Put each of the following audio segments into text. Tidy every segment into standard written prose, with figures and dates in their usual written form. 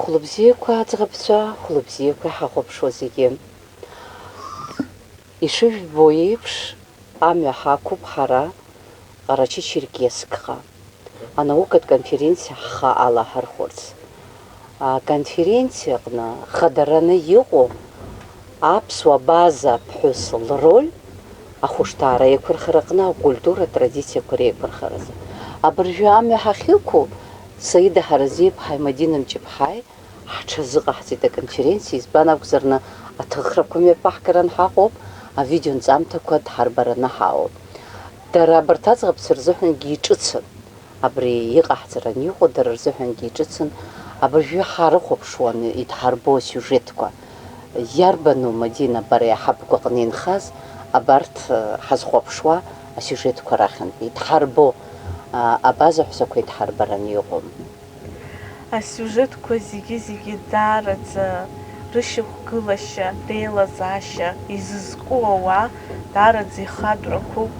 хәлыбзиақәа аӡӷабцәа, хәлыбзиақәа ҳахәаԥшуа зегьы. Ишыжәбо еиԥш, амҩа ҳақәуп ҳара Ҟарачы-Черкесскҟа, анаукатә конференциа ҳхы алаҳархәырц. Аконференциаҟны хадараны иҟоу аԥсуа база ԥҳәыс лроль ахәышҭаара еиқәырхараҟны акультура атрадициақәа реиқәырхаразы. Абыржәы амҩа ҳахьықәу Саида Ҳаразиԥҳаи Мадина Мҷыԥҳаи ҳҽазыҟаҳҵеит аконференциа, избан акәзарны аҭыӷрақәа мҩаԥаҳгаран ҳаҟоуп, авидеонҵамҭақәа дҳарбараны ҳаауп. Дара абарҭ аӡӷабцәа рзыҳәангьы иҿыцын, абри иҟаҳҵаран иҟоу дара рзыҳәангьы иҿыцын, абыржәы ҳарыхәаԥшуан идҳарбо асиужетқәа. Иарбану, Мадина, бара иаҳабқәа аҟны инхаз абарҭ ҳазхәаԥшуа асиужетқәа рахьынтәи идҳарбо абазаҳәсақәа идҳарбараны иҟоу? Асиужетқәа зегьы даараӡа рышьақәгылашьа, реилазаашьа изызку ауаа даараӡа ихатәрақәоуп,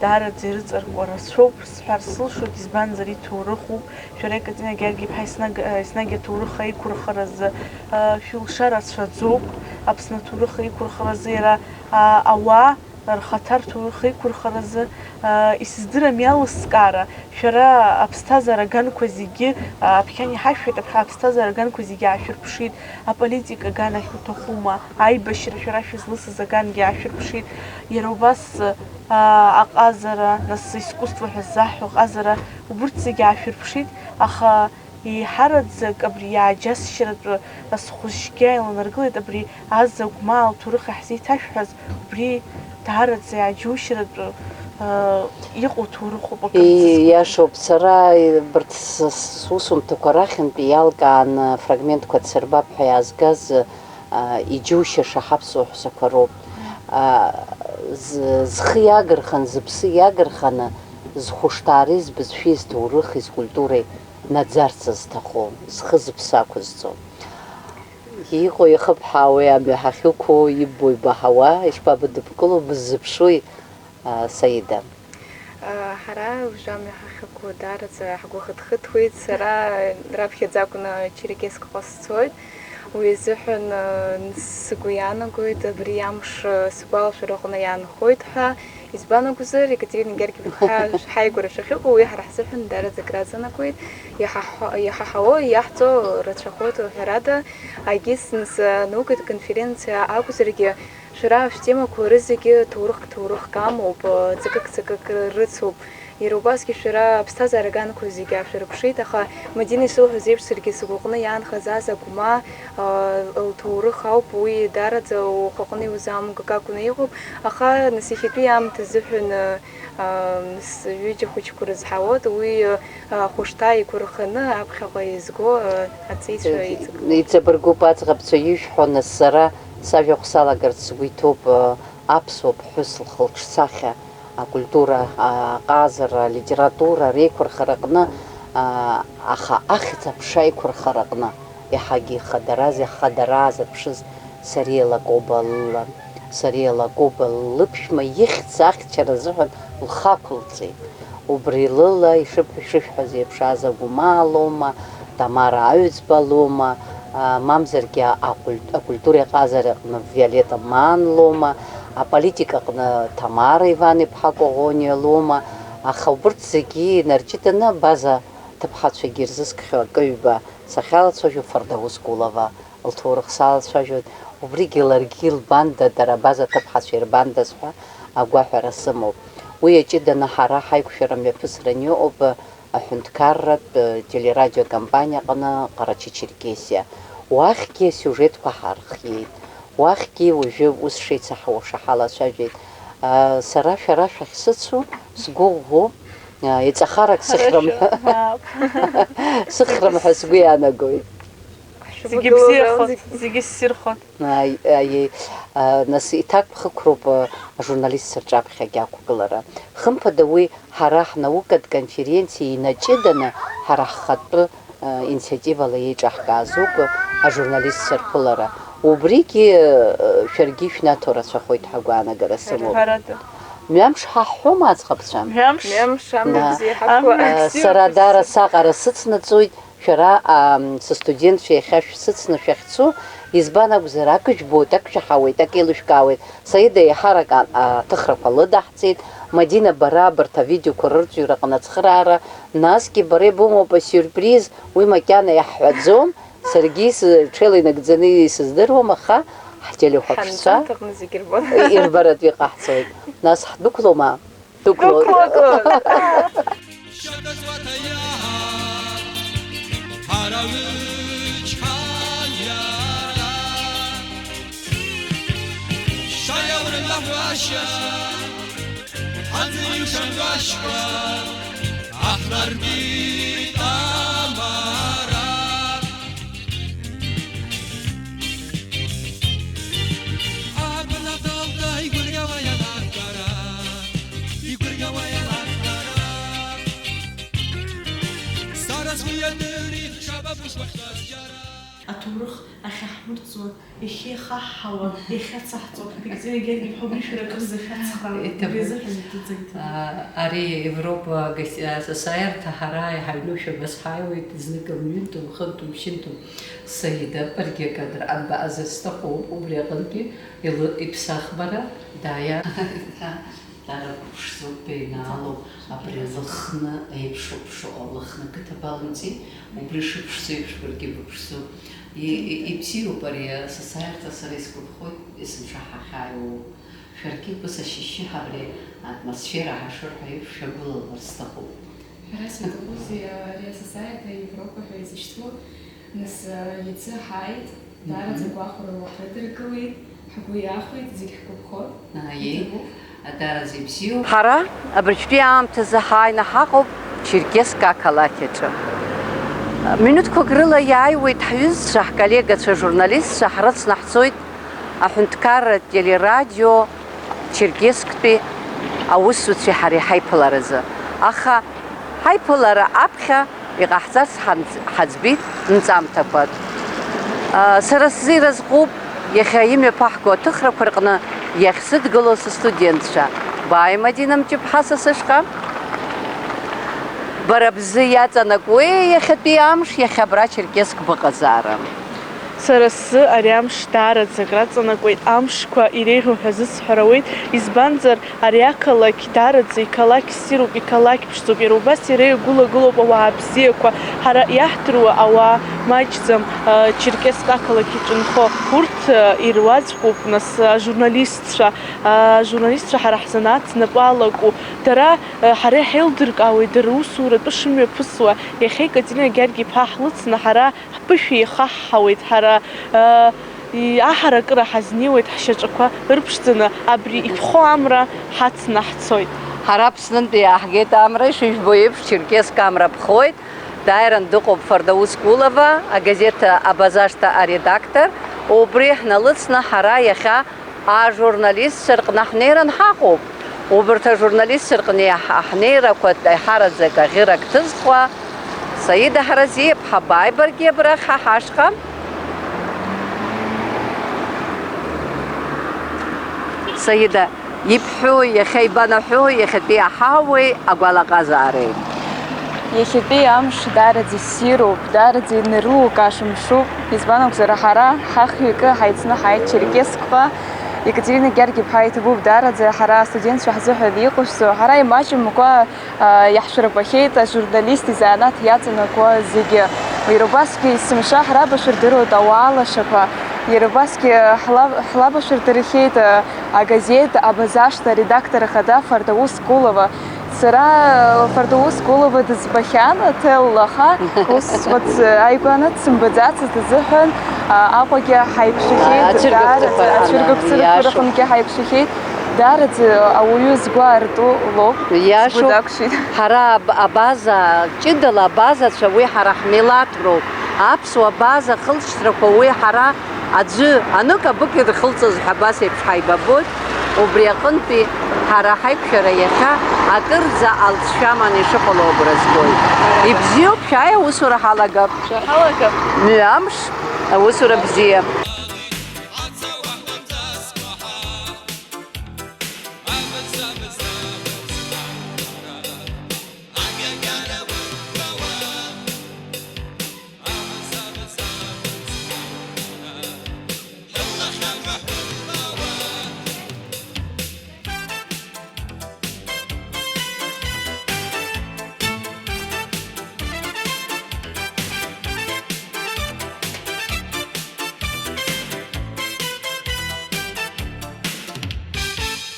даараӡа ирыҵаркуа рацәоуп сҳәар сылшоит, избанзар иҭоурыхуп. Шәара Екатерина Георгиевна еснагь аҭоурых аиқәырхаразы шәылша рацәаӡоуп. Аԥсны аҭоурых аиқәырхаразы иара ауаа рхаҭа рҭоурых аиқәырхаразы исыздырам иалыскаара. Шәара аԥсҭазаара аганқәа зегьы аԥхьан иҳашәҳәеит, аԥсҭазаара аганқәа зегьы аашәырԥшит, аполитика аганахь уҭахума, аибашьра шәара шәызлысыз агангьы аашәырԥшит. Иара убас аҟазара, нас искусство ҳәа ззаҳҳәо аҟазара, убырҭ зегьы аашәырԥшит, аха еиҳараӡак абри иааџьасшьаратәы схәыжьгьы аиланаргылеит, абри азагәма алҭоурых иаҳзеиҭашәҳәаз, убри даараӡа иааџьоушьаратәы иҟоу ҭоурыхуп. Иашоуп, сара барҭ сусумҭақәа рахьынтәи иалкаан фрагментқәа дсырбап ҳәа иаазгаз иџьоушьаша ҳаԥсуа ҳәсақәа роуп. Зхы иагырханы, зыԥсы иагырханы, зхәышҭаареи, збызшәеи, зҭоурыхи, зкультуреи наӡарц зҭаху, зхы зыԥсы ақәызҵо. Иҟоу ихыԥҳаауа амҩа ҳахьықәу, иббо ибаҳауа, ишԥабыдыԥкыло, быззыԥшуи, Саида? Ҳара уажәы амҩа ҳахьықәу даараӡа ҳгәы хыҭхыҭуеит. Сара раԥхьаӡа акәны Черкессҟа сцоит. Уи азыҳәан сгәы иаанагоит, абри амш сгәалашәара аҟны иаанхоит ҳәа. Избан акәзар, Екатерина Георгиевна ҳаигәара шахьыҟоу, уи ҳара ҳзыҳәан даараӡа краҵанакуеит. Иаҳаҳауа, иаҳҵо рацәахоит ҳәарада. Агьыс наукатә конференциа акәзаргьы шәара шәтемақәа рызегьы ҭоурыхк амоуп, ҵакык рыцуп. Иара убасгьы шәара аԥсҭазаара аганқәа зегьы аашәырԥшит, аха Мадина ишылҳәаз еиԥш саргьы сыгәаҟны иаанхаз азагәма лҭоурых ауп, уи даараӡа ухаҟны иузаамгак акәны иҟоуп, аха нас иахьатәи аамҭа азыҳәан ҩыџьа хәыҷқәа рызҳауот, уи ахәышҭаа еиқәырханы аԥхьаҟа изго аҵеицәа иҵабыргуп аӡӷабцәа ишәҳәо. Нас сара сажәахә салагарц сгәы иҭоуп аԥсуа ԥҳәыс лхылҿсахьа акультура, аҟазара, алитература реиқәырхараҟны, аха ахьӡ аԥша аиқәырхараҟны иаҳагьы ихадарааз аԥшыз Сариа Лакоба лыԥшәма ихьӡ ахьчара азыҳәан лхы ақәылҵеит. Убри лыла ишышәҳәаз еиԥш азагәма лоума, Тамара Аҩӡба лоума, мамзаргьы акультура аҟазараҟны Виолетта Ман лоума, аполитикаҟны Тамара Иван-иԥҳа Коӷониа лоума, аха убырҭ зегьы нарҷыданы база ҭыԥҳацәагьы ирзызкхьоу акыҩба сахьалацәажәо Фардаус Кулова лҭоурых салацәажәоит. Убригьы ларгьы лбанда, дара абаза ҭыԥҳацәа ирбандаз ҳәа агәаҳәара сымоуп. Уи аҷыданы ҳара ҳаиқәшәара мҩаԥысран иҟоуп аҳәынҭқарратә телерадиокомпаниа аҟны Ҟарачы-Черкесиа. Уахьгьы асиужетқәа ҳархиеит, уахьгьы уажәы ус шеицаҳауа ҳалацәажәеит. Сара шәара шәахьсыцу сгәыӷуа, иҵахарак сыхрымҳәа сгәы иаанагоит. Зегьы бзиахот, зегьы ссирхот. Нас иҭакԥхықәроуп ажурналистцәа рҿаԥхьагьы ақәгылара. Хымԥада уи ҳара ҳнаукатә конференциа инаҷыданы ҳара ҳхатәы инициативала еиҿаҳкаазоуп ажурналистцәа рԥылара. Убригьы шәаргьы шәнаҭо рацәахоит ҳагәаанагара сымоуп. Мҩамш ҳаҳҳәома аӡӷабцәа? Мҩамш Сара даара саҟара сыцнаҵоит, шәара сыстудент шәеихьа шәсыцны шәахьцо, избан акәзар ак џьбоит, ак шәаҳауеит, ак еилышәкаауеит. Саида иаҳарак аҭыхрақәа лыдаҳҵеит, Мадина бара абарҭ авидеоқәа рырҵәираҟны ацхыраара, насгьы бара ибымоуп асиурприз, уи макьана иаҳҳәаӡом, саргьы ҽеила инагӡаны исыздыруам, аха ҳтелехәаԥшцәа ирбаратәы иҟаҳҵоит. Нас ҳдәықәлома? Дәықәлоит. Аҭоурых ахьаҳмырҵуа, иахьеихаҳҳауа, иахьацаҳҵо, егьзегьы бҳәобри шәаракырзы шәацха. Ари Европа асасааирҭа ҳара иҳаҩноушәа базҳаиуеит зныкыр ҩынтәым, хынтәым, шьынтәым. Саида баргьы акадр анбаазы сҭахуп, убри аҟынтәи иԥсахбара дааиа. Дараԥшӡоуп еинаалоу, абри лыхны еиԥшуԥшу, лыхны қыҭабалымҵи, убри шыԥшӡо еиԥш баргьы быԥшӡоуп. Ибзиоуп ари асасааирҭа сара исгәаԥхоит, исымшаҳахьааиуоу. Шәаргьы бысашьышьы абри атмосфера ҳашырҳәа еиԥш шәагәылалар сҭахуп. Ҳара сиҭахузеи ари асасааирҭа Европа ҳәа изышьҭоу, нас иацы ҳааит, даараӡа гәахәарала ҳрыдыркылеит, ҳгәы иахәеит, зегь ҳгәаԥхоит. Адаразы ибзиоуп. Ҳара абыржәтәи аамҭазы ҳааины ҳаҟоуп Черкесск ақалақь аҿы. Минуҭқәак рыла иааиуеит ҳҩызцәа, ҳколлегацәа, журналистцәа, ҳрыцны ҳцоит аҳәынҭқарратә телерадио Черкессктәи аусзуҩцәеи ҳареи ҳаиԥыларазы. Аха ҳаиԥылара аԥхьа иҟаҳҵарц ҳаӡбеит нҵамҭақәак. Сара сзы иразҟуп иахьа имҩаԥаҳго аҭыхрақәа рҟны иахьсыдгылоу сыстудентцәа. Бааи, Мадина Мҷыԥҳа, са сышҟа. Бара бзы иаҵанакуеи иахьатәи амш, иахьа абра Черкесск быҟазаара? Сара сзы ари амш даараӡа акраҵанакуеит, амшқәа иреиӷьу ҳәа зысҳәарауеит, избанзар ари ақалақь даараӡа иқалақь ссируп, иқалақь ԥшӡоуп, иара убас иреиуагылоуп ауаа бзиақәа, ҳара иаҳдыруа ауаа маҷӡам Черкесск ақалақь иҿынхо, урҭ ируаӡәкуп, нас ажурналистцәа ҳара ҳзанааҭ знапы дара ҳара иҳаилдыркаауеит, дара усуратәы шымҩаԥысуа, иахьа Екатерина Гьаргь-иԥа ҳлыцны ҳара ҳԥышәа еихаҳҳауеит, ҳара аҳаракыра ҳазнеиуеит, ҳшьаҿақәа ырԥшӡаны, абри иԥхо амра ҳацны ҳцоит. Ҳара Аԥснынтәи иааҳгеит амра, ишыжәбо еиԥш Черкесск амра ԥхоит. Дааиран дыҟоуп Фардаус Кулова, агазета Абазашта аредактор. Убри ҳналыцны ҳара иахьа ажурналистцәа рҟны ҳнеиран ҳаҟоуп. Убарҭ ажурналистцәа рҟны ҳнеирақәа аиҳараӡак аӷьырак ҭызхуа Саида Ҳаразиаԥҳа, бааи баргьы абрахь ҳашҟа. Саида, ибҳәои, иахьа ибанаҳәои, иахьатәи аҳауеи, агәалаҟазаареи? Иахьатәи амш даараӡа ссируп, даараӡа инарылукааша мшуп, избан акәзар ҳара ҳахҩа икы ҳаицны ҳааит Черкесскҟа. Екатерина Гьаргь-иԥҳа иҭабуп даараӡа ҳара астудентцәа ҳзыҳәан иҟашәҵо, ҳара имаҷымкәа иаҳшәарбахьеит ажурналист изанааҭ иаҵанакуа зегьы. Иара убасгьы есымша ҳрабашәыр дыруеит ауаа лашақәа, иара убасгьы ҳлабашәыр агазет Абазашта аредактор ахада Фардаус Кулова. Сара Фардаус Кулова дызбахьан аҭел-лаха, ус аигәана дсымбаӡацызт азыҳәан Аҟәагьы ҳаиԥшахьеит, ацәыргақәҵарақәа рҟынгьы ҳаиԥшахьеит. Даараӡа ауаҩы згәы аарту лоуп, сгәы дақәшәеит. Ҳара абаза, ҷыдала абазацәа уи ҳара ҳмилаҭроуп. Аԥсуа база хылҵшьҭрақәа уи ҳара аӡәы анык абык ирхылҵыз ҳәа абас еиԥш ҳаибабоит. Убри аҟынтәи ҳара ҳаиқәшәара иахьа акырӡа алҵшәа аманы ишыҟало агәра згоит. Ибзиоуп, шәааи аусура ҳалагап. Шәаҳалагап. Мҩамш, аусура бзиа.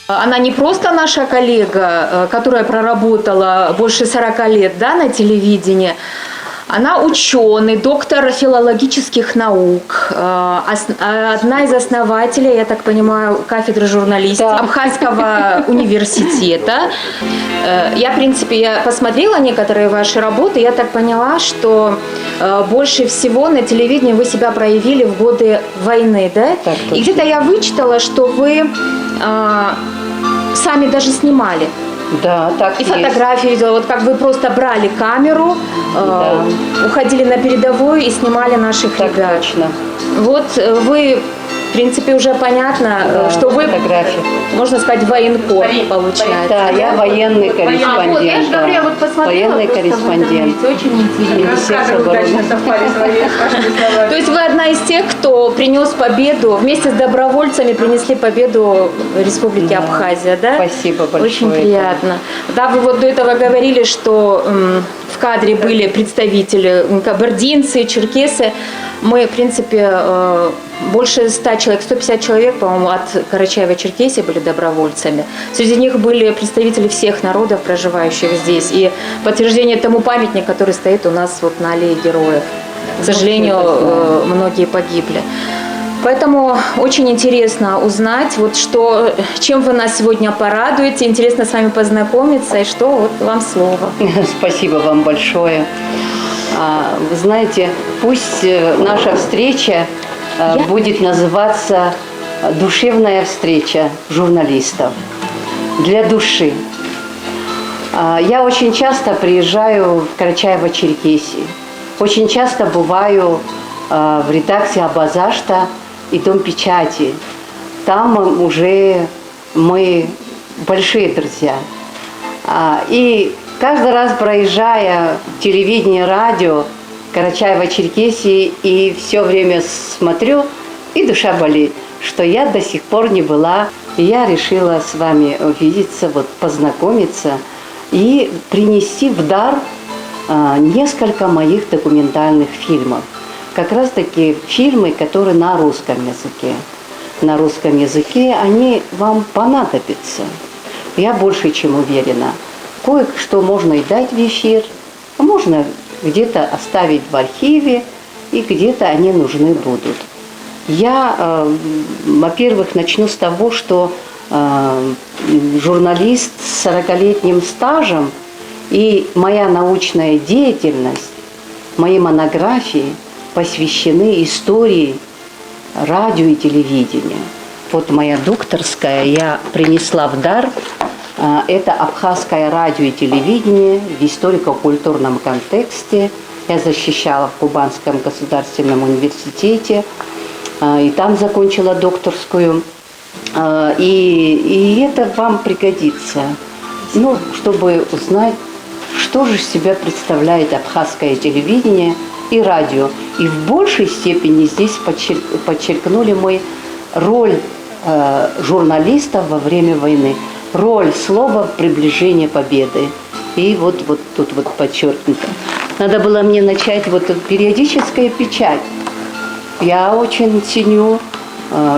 Она не просто наша коллега, которая проработала больше 40 лет, да, на телевидении. Она ученый, доктор филологических наук, одна из основателей, я так понимаю, кафедры журналистики Абхазского университета. Я, в принципе, посмотрела некоторые ваши работы, я так поняла, что больше всего на телевидении вы себя проявили в годы войны, да? Так, и где-то я вычитала, что вы сами даже снимали. Да, так и есть. Фотографии видела, вот как вы просто брали камеру, Да. уходили на передовую и снимали наших Так ребят. точно. Вот вы, в принципе, уже понятно, Да, что вы, фотографии. можно сказать, военкор, получается. Да, я военный Вот, я корреспондент. же говорю, я вот посмотрела Военный просто в корреспондент. интернете, очень интересно. Министерство обороны. То есть вы одна из тех, кто принес победу, вместе с добровольцами принесли победу Республике Абхазия, да? Спасибо большое. Очень приятно. Да, вы вот до этого говорили, что в кадре были представители кабардинцы, черкесы. Мы, в принципе, больше 100 человек, 150 человек, по-моему, от Карачаева-Черкесии были добровольцами. Среди них были представители всех народов, проживающих здесь. И подтверждение тому памятник, который стоит у нас вот на аллее героев. К сожалению, многие погибли. Поэтому очень интересно узнать, вот что, чем вы нас сегодня порадуете. Интересно с вами познакомиться. И что, вот вам слово. Спасибо вам большое. Вы знаете, пусть наша встреча будет называться «Душевная встреча журналистов» для души. Я очень часто приезжаю в Карачаево-Черкесию. Очень часто бываю в редакции Абазашта и Дом печати. Там уже мы большие друзья. И каждый раз, проезжая телевидение, радио Карачаево-Черкесии, и все время смотрю, и душа болит, что я до сих пор не была. И я решила с вами увидеться, вот, познакомиться и принести в дар несколько моих документальных фильмов. Как раз таки фильмы, которые на русском языке. На русском языке они вам понадобятся. Я больше чем уверена. Кое-что можно и дать в эфир, а можно где-то оставить в архиве, и где-то они нужны будут. Я, во-первых, начну с того, что журналист с 40-летним стажем и моя научная деятельность, мои монографии посвящены истории радио и телевидения. Вот моя докторская я принесла в дар. Это абхазское радио и телевидение в историко-культурном контексте. Я защищала в Кубанском государственном университете, и там закончила докторскую. И это вам пригодится, ну, чтобы узнать, что же из себя представляет абхазское телевидение и радио. И в большей степени здесь подчеркнули мы роль журналистов во время войны. Роль слова в приближении победы. И вот тут вот подчеркнуто. Надо было мне начать вот периодическая печать. Я очень ценю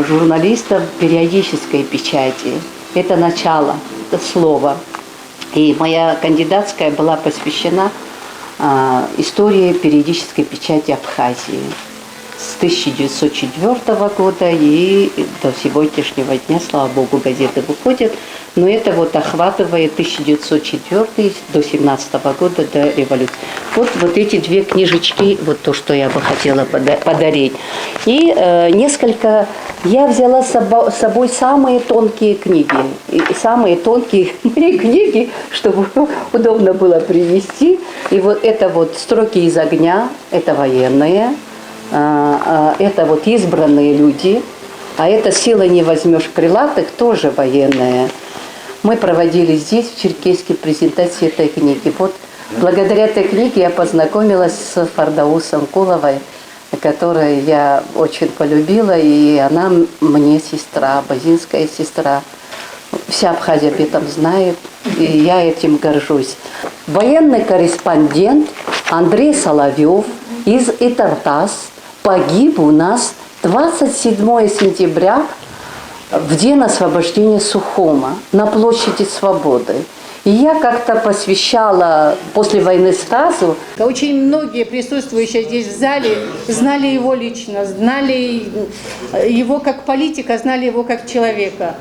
журналистов периодической печати. Это начало, это слово. И моя кандидатская была посвящена истории периодической печати Абхазии. С 1904 года и до сегодняшнего дня, слава богу, газеты выходят. Но это вот охватывает 1904 до 17 года, до революции. Вот эти две книжечки, вот то, что я бы хотела подарить. И несколько, я взяла с собой самые тонкие книги. И самые тонкие мои книги, чтобы удобно было привезти. И вот это вот «Строки из огня», это военные. Это вот избранные люди, а это «Силой не возьмешь крылатых», тоже военные. Мы проводили здесь, в Черкеске, презентацию этой книги. Вот благодаря этой книге я познакомилась с Фардаусом Куловой, которую я очень полюбила, и она мне сестра, базинская сестра. Вся Абхазия об этом знает, и я этим горжусь. Военный корреспондент Андрей Соловьев из Итартас погиб у нас 27 сентября в день освобождения Сухума на площади Свободы. И я как-то посвящала после войны сразу. Очень многие присутствующие здесь в зале знали его лично, знали его как политика, знали его как человека.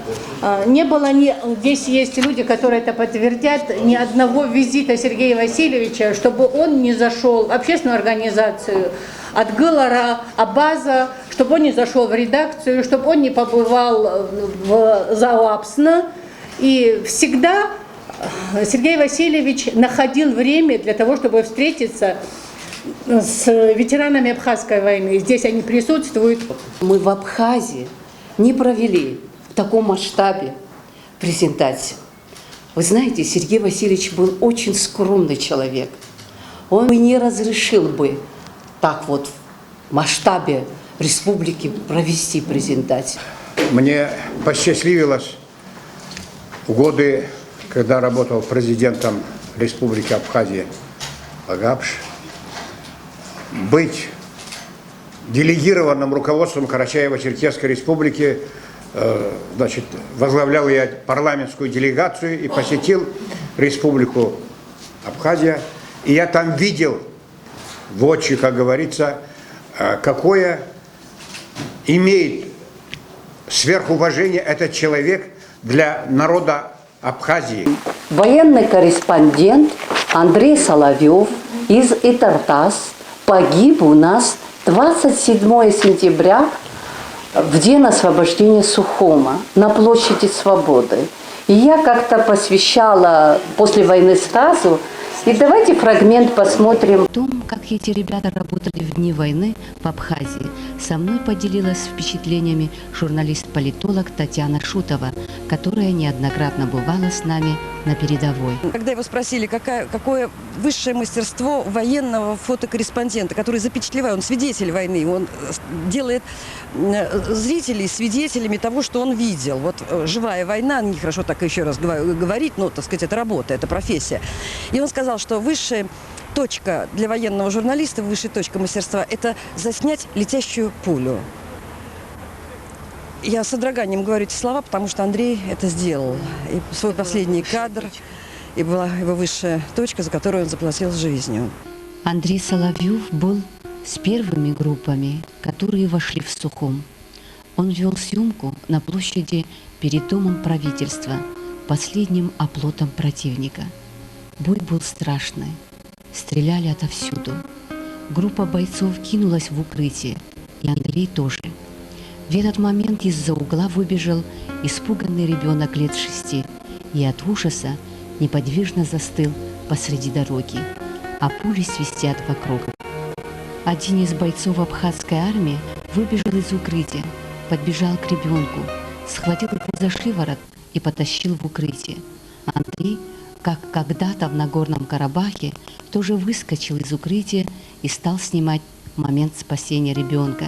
Не было здесь есть люди, которые это подтвердят, ни одного визита Сергея Васильевича, чтобы он не зашел в общественную организацию от Гылара, Абаза, чтобы он не зашел в редакцию, чтобы он не побывал в ЗАО И всегда Сергей Васильевич находил время для того, чтобы встретиться с ветеранами Абхазской войны. Здесь они присутствуют. Мы в Абхазии не провели в таком масштабе презентацию. Вы знаете, Сергей Васильевич был очень скромный человек. Он не разрешил бы так вот в масштабе республики провести презентацию. Мне посчастливилось в годы, когда работал президентом Республики Абхазия Багапш, быть делегированным руководством Карачаево-Черкесской республики. Значит, возглавлял я парламентскую делегацию и посетил Республику Абхазия. И я там видел воочию, как говорится, какое имеет сверхуважение этот человек для народа Абхазии. Военный корреспондент Андрей Соловьев из Итартас погиб у нас 27 сентября в день освобождения Сухума на площади Свободы. И я как-то посвящала после войны сразу. И давайте фрагмент посмотрим. О том, как эти ребята работали в дни войны в Абхазии, со мной поделилась впечатлениями журналист-политолог Татьяна Шутова, которая неоднократно бывала с нами на передовой. Когда его спросили, какое высшее мастерство военного фотокорреспондента, который запечатлевает, он свидетель войны, он делает зрителей свидетелями того, что он видел. Вот живая война, нехорошо так еще раз говорить, но, так сказать, это работа, это профессия. И он сказал, что высшая точка для военного журналиста, высшая точка мастерства – это заснять летящую пулю. Я с содроганием говорю эти слова, потому что Андрей это сделал. И свой последний кадр, и была его высшая точка, за которую он заплатил жизнью. Андрей Соловьев был с первыми группами, которые вошли в Сухум. Он вел съемку на площади перед Домом правительства, последним оплотом противника. Бой был страшный. Стреляли отовсюду. Группа бойцов кинулась в укрытие, и Андрей тоже. В этот момент из-за угла выбежал испуганный ребенок лет 6 и от ужаса неподвижно застыл посреди дороги, а пули свистят вокруг. Один из бойцов абхазской армии выбежал из укрытия, подбежал к ребенку, схватил его за шиворот и потащил в укрытие. Андрей, как когда-то в Нагорном Карабахе, тоже выскочил из укрытия и стал снимать момент спасения ребенка.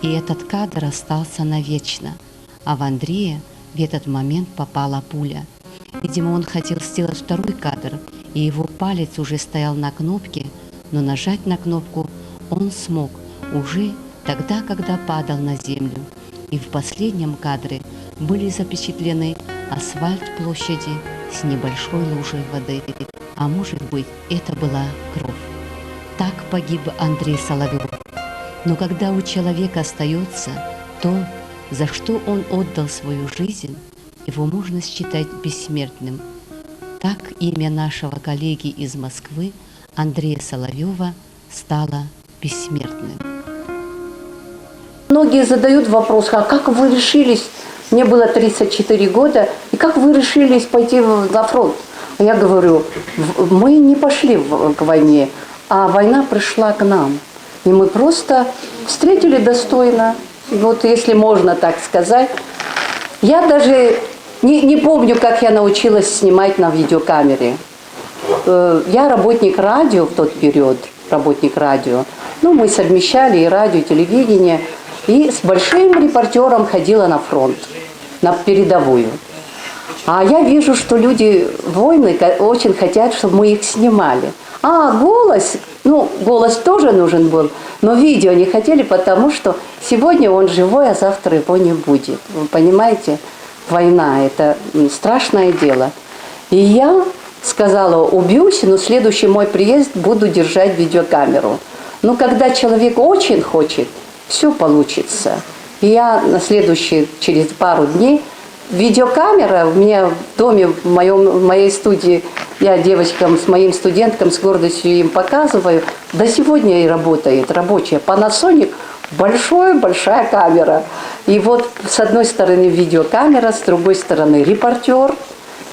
И этот кадр остался навечно. А в Андрея в этот момент попала пуля. Видимо, он хотел сделать второй кадр, и его палец уже стоял на кнопке, но нажать на кнопку он смог уже тогда, когда падал на землю. И в последнем кадре были запечатлены асфальт площади с небольшой лужей воды. А может быть, это была кровь. Так погиб Андрей Соловьев. Но когда у человека остается то, за что он отдал свою жизнь, его можно считать бессмертным. Так имя нашего коллеги из Москвы, Андрея Соловьева, стало бессмертным. Многие задают вопрос, а как вы решились, мне было 34 года, и как вы решились пойти на фронт? А я говорю, мы не пошли к войне, а война пришла к нам. И мы просто встретили достойно, вот если можно так сказать. Я даже не помню, как я научилась снимать на видеокамере. Я работник радио в тот период, работник радио. Ну, мы совмещали и радио, и телевидение. И с большим репортером ходила на фронт, на передовую. А я вижу, что люди, воины, очень хотят, чтобы мы их снимали. А голос Ну, голос тоже нужен был, но видео не хотели, потому что сегодня он живой, а завтра его не будет. Вы понимаете? Война – это страшное дело. И я сказала, убьюсь, но следующий мой приезд буду держать видеокамеру. Но когда человек очень хочет, все получится. И я на следующий, через пару дней, видеокамера у меня в доме, в моей студии, я девочкам, с моим студенткам с гордостью им показываю, до сегодня и работает, рабочая. Panasonic, большая камера. И вот с одной стороны видеокамера, с другой стороны репортер.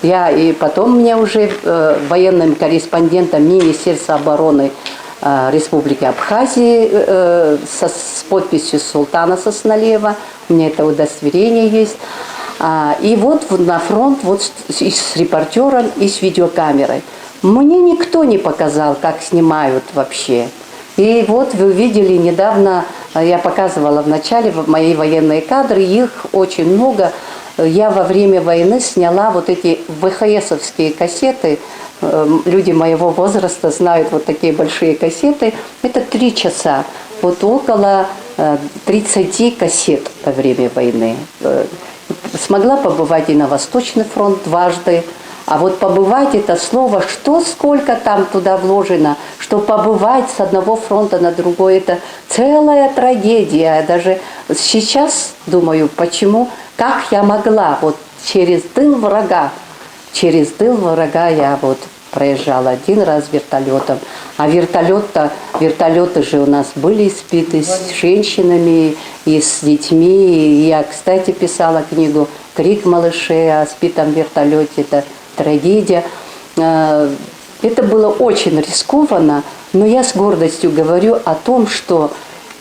Я и потом мне уже военным корреспондентом Министерства обороны Республики Абхазии с подписью Султана Сосналева. У меня это удостоверение есть. И вот на фронт вот и с репортером, и с видеокамерой. Мне никто не показал, как снимают вообще. И вот вы видели недавно, я показывала в начале мои военные кадры, их очень много. Я во время войны сняла вот эти ВХСовские кассеты. Люди моего возраста знают вот такие большие кассеты. Это 3 часа. Вот около 30 кассет во время войны. Смогла побывать и на Восточный фронт дважды. А вот побывать это слово, что сколько там туда вложено, что побывать с одного фронта на другой, это целая трагедия. Я даже сейчас думаю, почему, как я могла вот через тыл врага я вот проезжала один раз вертолетом. А вертолеты же у нас были сбиты с женщинами и с детьми. Я, кстати, писала книгу «Крик малышей о сбитом вертолете». Это трагедия. Это было очень рискованно, но я с гордостью говорю о том, что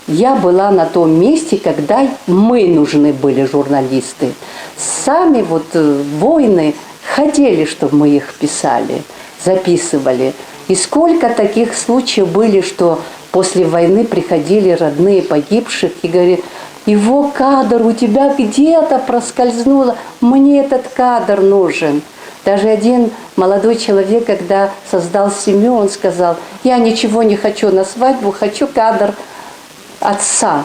я была на том месте, когда мы нужны были, журналисты. Сами вот воины хотели, чтобы мы их писали, записывали. И сколько таких случаев были, что после войны приходили родные погибших и говорили: его кадр у тебя где-то проскользнуло, мне этот кадр нужен. Даже один молодой человек, когда создал семью, он сказал: я ничего не хочу на свадьбу, хочу кадр отца.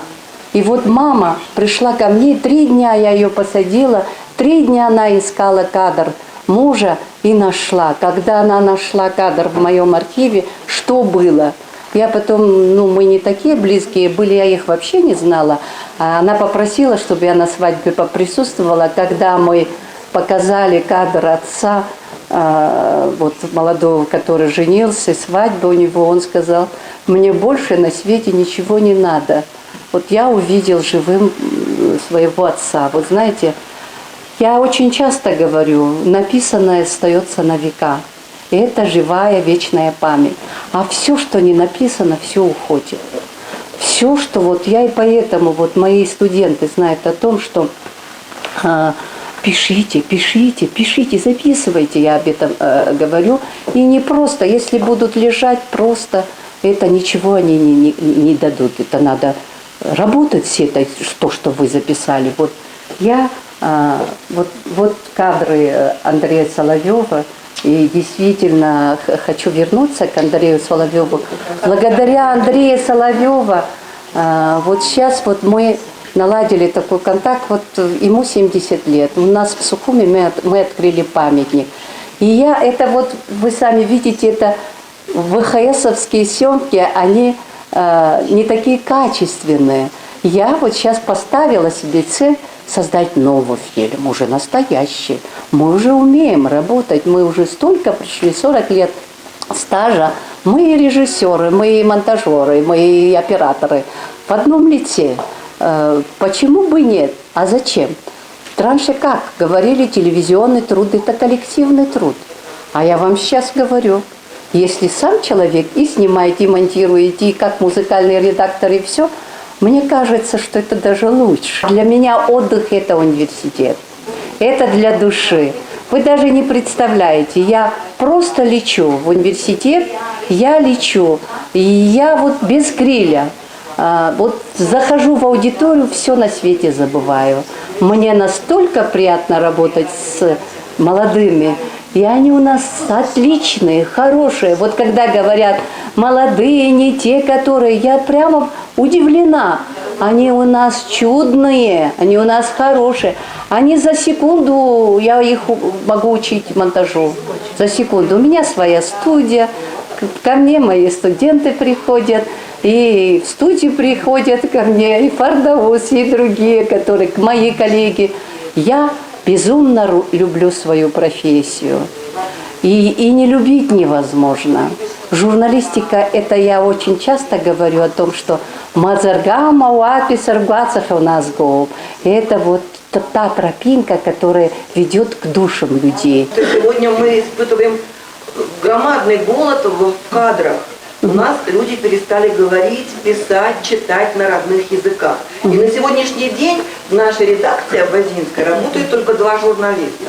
И вот мама пришла ко мне, 3 дня я ее посадила, 3 дня она искала кадр мужа и нашла. Когда она нашла кадр в моем архиве, что было? Я потом, мы не такие близкие были, я их вообще не знала. А она попросила, чтобы я на свадьбе поприсутствовала. Когда мы показали кадр отца, вот молодого, который женился, свадьба у него, он сказал: мне больше на свете ничего не надо. Вот я увидел живым своего отца. Вот знаете, я очень часто говорю, написанное остается на века. И это живая вечная память. А все, что не написано, все уходит. Все, что вот я и поэтому, вот мои студенты знают о том, что пишите, записывайте, я об этом говорю. И не просто, если будут лежать просто, это ничего они не дадут. Это надо работать все это, то, что вы записали. Вот я, вот кадры Андрея Соловьева. И действительно хочу вернуться к Андрею Соловьеву. Благодаря Андрею Соловьеву вот сейчас вот мы наладили такой контакт. Вот ему 70 лет. У нас в Сухуми мы открыли памятник. И это вот, вы сами видите, это ВХСовские съемки, они не такие качественные. Я вот сейчас поставила себе цель создать новый фильм, уже настоящий. Мы уже умеем работать, мы уже столько прошли, 40 лет стажа. Мы и режиссеры, мы и монтажеры, мы и операторы в одном лице. Почему бы нет? А зачем? Раньше как? Говорили, телевизионный труд – это коллективный труд. А я вам сейчас говорю, если сам человек и снимает, и монтирует, и как музыкальный редактор, и все – мне кажется, что это даже лучше. Для меня отдых – это университет. Это для души. Вы даже не представляете, я просто лечу в университет, я лечу. И я вот без гриля. Вот захожу в аудиторию, все на свете забываю. Мне настолько приятно работать с молодыми. И они у нас отличные, хорошие. Вот когда говорят, молодые, не те, которые, я прямо удивлена. Они у нас чудные, они у нас хорошие. Они за секунду, я их могу учить монтажу. За секунду. У меня своя студия, ко мне мои студенты приходят. И в студию приходят ко мне, и Фардауси, и другие, которые, мои коллеги. Я безумно люблю свою профессию. И не любить невозможно. Журналистика, это я очень часто говорю о том, что мазаргама уапи саргацах у нас гол. Это вот та тропинка, которая ведет к душам людей. Сегодня мы испытываем громадный голод в кадрах. У нас люди перестали говорить, писать, читать на родных языках. И на сегодняшний день в нашей редакции Абазинской работают только 2 журналиста.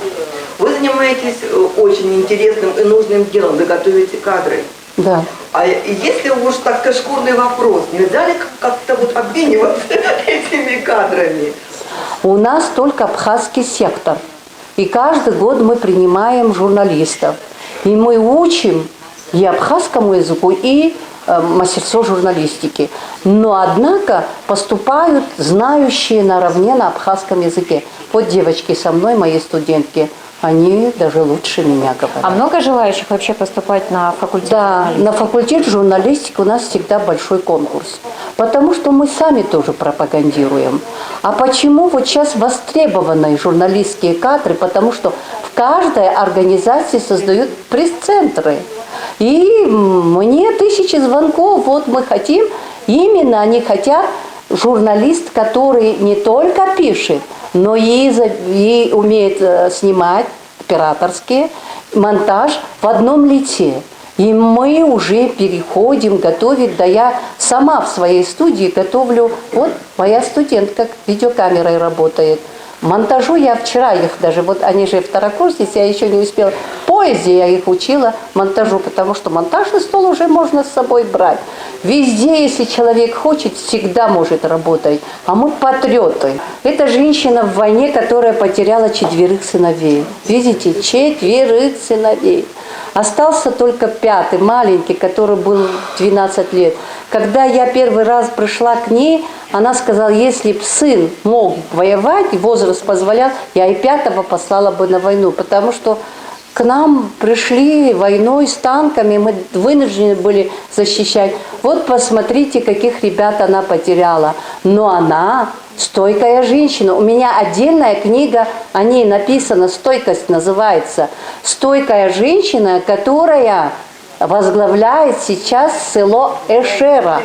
Вы занимаетесь очень интересным и нужным делом, вы готовите кадры. Да. А если уж так шкурный вопрос, нельзя ли как-то вот обмениваться этими кадрами? У нас только абхазский сектор. И каждый год мы принимаем журналистов. И мы учим и абхазскому языку, и мастерство журналистики. Но, однако, поступают знающие наравне на абхазском языке. Вот девочки со мной, мои студентки, они даже лучше меня говорят. А много желающих вообще поступать на факультет? Да, на факультет журналистики у нас всегда большой конкурс. Потому что мы сами тоже пропагандируем. А почему вот сейчас востребованы журналистские кадры? Потому что в каждой организации создают пресс-центры. И мне 1000 звонков, вот мы хотим, именно они хотят журналист, который не только пишет, но и умеет снимать, операторские, монтаж в одном лице. И мы уже переходим готовить, да я сама в своей студии готовлю, вот моя студентка видеокамерой работает. Монтажу я вчера их даже, вот они же второкурсницы, я еще не успела. В поезде я их учила монтажу, потому что монтажный стол уже можно с собой брать. Везде, если человек хочет, всегда может работать. А мы патриоты. Это женщина в войне, которая потеряла 4 сыновей. Видите, 4 сыновей. Остался только 5-й, маленький, который был 12 лет. Когда я первый раз пришла к ней, она сказала, если бы сын мог воевать, возраст позволял, я и 5-го послала бы на войну, потому что к нам пришли войной с танками, мы вынуждены были защищать. Вот посмотрите, каких ребят она потеряла. Но она стойкая женщина. У меня отдельная книга, о ней написано, «Стойкость» называется. Стойкая женщина, которая возглавляет сейчас село Эшера.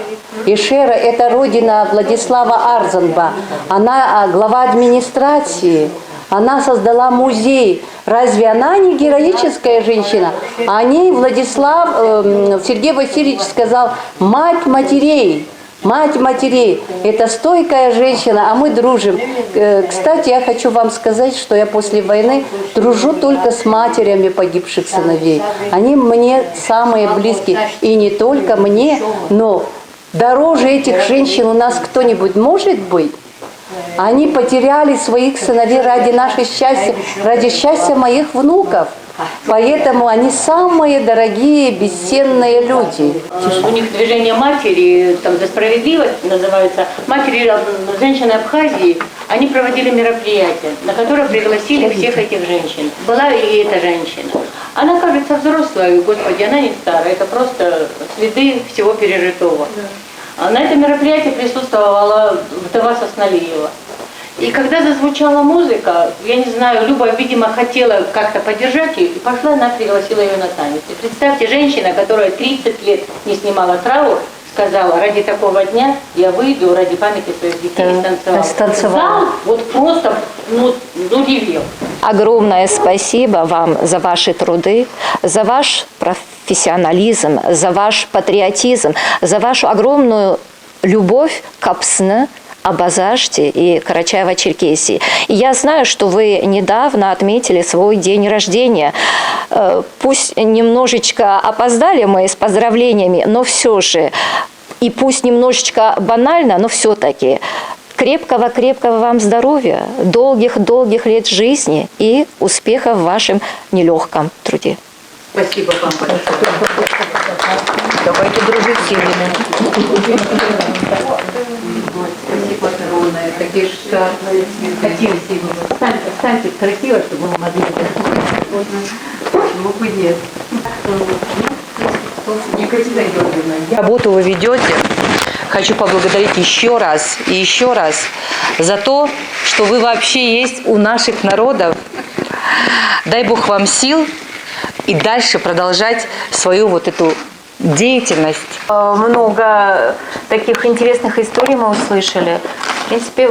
Эшера – это родина Владислава Арзанба. Она глава администрации. Она создала музей. Разве она не героическая женщина? О ней Сергей Васильевич сказал «мать матерей». Мать матерей – это стойкая женщина, а мы дружим. Кстати, я хочу вам сказать, что я после войны дружу только с матерями погибших сыновей. Они мне самые близкие. И не только мне, но дороже этих женщин у нас кто-нибудь может быть? Они потеряли своих сыновей ради нашего счастья, ради счастья моих внуков. Поэтому они самые дорогие, бесценные люди. У них движение матери, там за справедливость называется, матери женщины Абхазии, они проводили мероприятия, на которое пригласили всех этих женщин. Была и эта женщина. Она, кажется, взрослая, господи, она не старая, это просто следы всего пережитого. А на этом мероприятии присутствовала вдова Сосналиева. И когда зазвучала музыка, я не знаю, Люба, видимо, хотела как-то поддержать ее, и пошла, она пригласила ее на танец. И представьте, женщина, которая 30 лет не снимала траур, сказала, ради такого дня я выйду ради памяти своих детей и станцевала. Зал вот просто, ревел. Огромное спасибо вам за ваши труды, за ваш профессионализм, за ваш патриотизм, за вашу огромную любовь к Апсны, Абазаште и Карачаево-Черкесии. И я знаю, что вы недавно отметили свой день рождения. Пусть немножечко опоздали мы с поздравлениями, но все же, и пусть немножечко банально, но все-таки, Крепкого-крепкого вам здоровья, долгих-долгих лет жизни и успехов в вашем нелегком труде. Спасибо вам большое. Давайте дружить сильно. Спасибо огромное. Такие шикарные цветы. Встаньте красиво, чтобы мы могли. Почему бы нет? Екатерина Георгиевна, работу вы ведете. Хочу поблагодарить еще раз и еще раз за то, что вы вообще есть у наших народов. Дай Бог вам сил и дальше продолжать свою вот эту деятельность. Много таких интересных историй мы услышали. В принципе,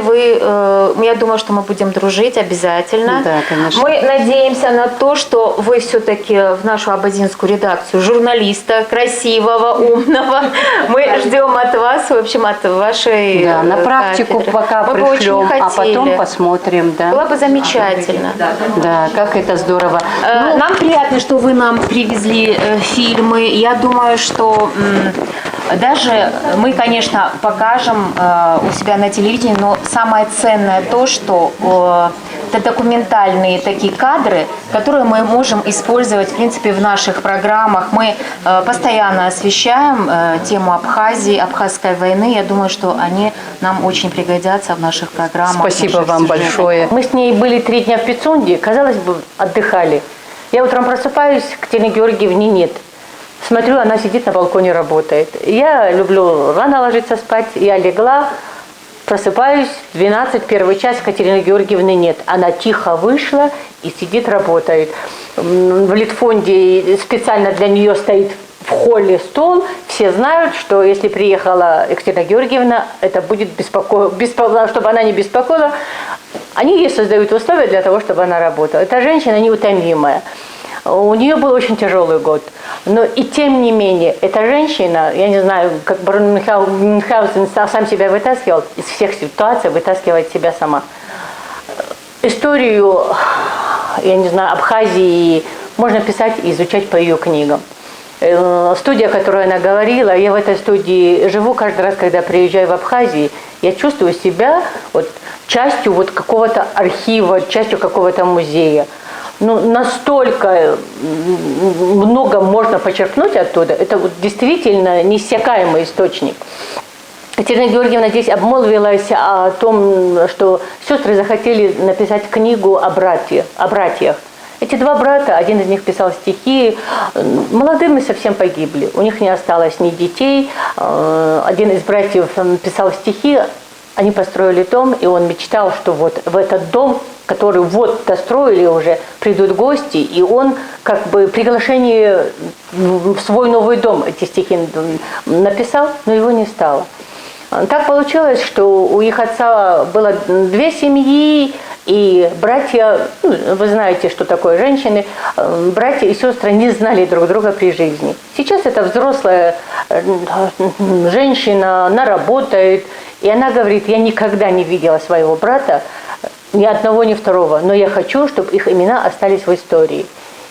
я думаю, что мы будем дружить обязательно. Да, конечно. Мы надеемся на то, что вы все-таки в нашу абазинскую редакцию журналиста, красивого, умного. Мы ждем от вас, в общем, от вашей Да, на практику кафедры. пока Мы бы пришлем, очень а потом хотели. посмотрим. Да. Было бы замечательно. Да, как это здорово. Нам приятно, что вы нам привезли фильмы. Я думаю, что даже мы, конечно, покажем у себя на телевидении, но самое ценное то, что это документальные такие кадры, которые мы можем использовать, в принципе, в наших программах. Мы постоянно освещаем тему Абхазии, Абхазской войны. Я думаю, что они нам очень пригодятся в наших программах. Спасибо наших вам сюжетах. большое. Мы с ней были 3 дня в Пицунде, казалось бы, отдыхали. Я утром просыпаюсь, Катерины Георгиевны нет. Смотрю, она сидит на балконе, работает. Я люблю рано ложиться спать. Я легла, просыпаюсь, 12, первый час, Катерины Георгиевны нет. Она тихо вышла и сидит, работает. В Литфонде специально для нее стоит в холле стол. Все знают, что если приехала Екатерина Георгиевна, это будет чтобы она не беспокоила. Они ей создают условия для того, чтобы она работала. Эта женщина неутомимая. У нее был очень тяжелый год. Но и тем не менее, эта женщина, я не знаю, как барон Мюнхгаузен сам себя вытаскивал, из всех ситуаций вытаскивает себя сама. Историю, я не знаю, Абхазии можно писать и изучать по ее книгам. Студия, о которой она говорила, я в этой студии живу каждый раз, когда приезжаю в Абхазию, я чувствую себя частью какого-то архива, частью какого-то музея. Настолько много можно почерпнуть оттуда. Это действительно неиссякаемый источник. Катерина Георгиевна здесь обмолвилась о том, что сестры захотели написать книгу о братьях. Эти 2 брата, один из них писал стихи, молодыми совсем погибли. У них не осталось ни детей. Один из братьев писал стихи, они построили дом, и он мечтал, что в этот дом, который достроили уже, придут гости, и он приглашение в свой новый дом эти стихи написал, но его не стало. Так получилось, что у их отца было 2 семьи, и братья, вы знаете, что такое женщины, братья и сестры не знали друг друга при жизни. Сейчас это взрослая женщина, она работает, и она говорит: я никогда не видела своего брата, ни одного, ни второго, но я хочу, чтобы их имена остались в истории.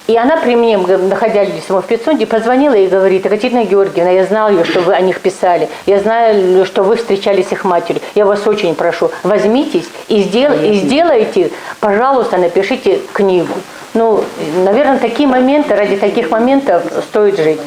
И она при мне, находясь в Пицунде, позвонила и говорит: Екатерина Георгиевна, я знаю, что вы о них писали, я знаю, что вы встречались с их матерью, я вас очень прошу, возьмитесь и сделайте, пожалуйста, напишите книгу. Наверное, такие моменты, ради таких моментов стоит жить.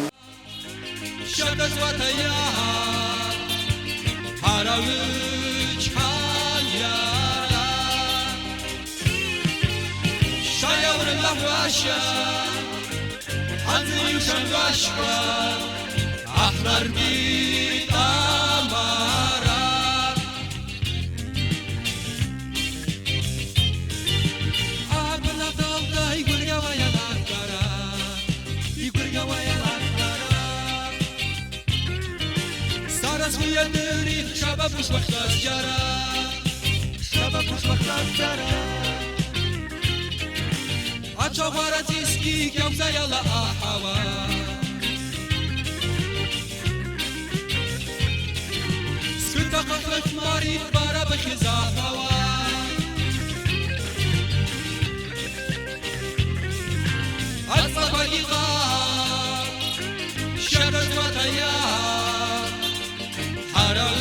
حرام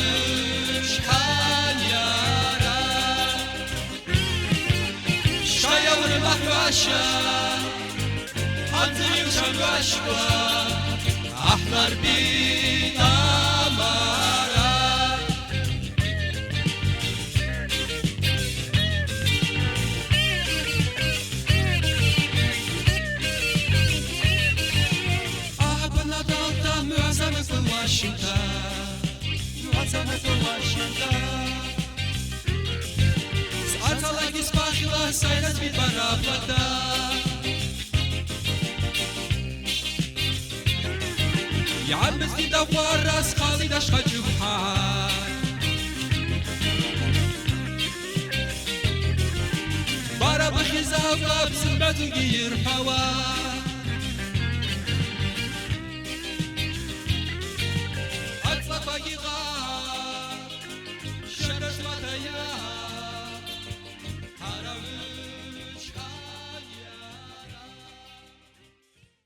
شحال يا دور محواشة أنتي وشماشوا أحضر بينا مرة أحبنا ضغطة معظمة في واشنطن معظمة في واشنطن سألت لك سباخلة سايرت بالبرافة يعبس في دوار راس خالد أشخى جبحان بارا بخزاوة بسلبة غير حوار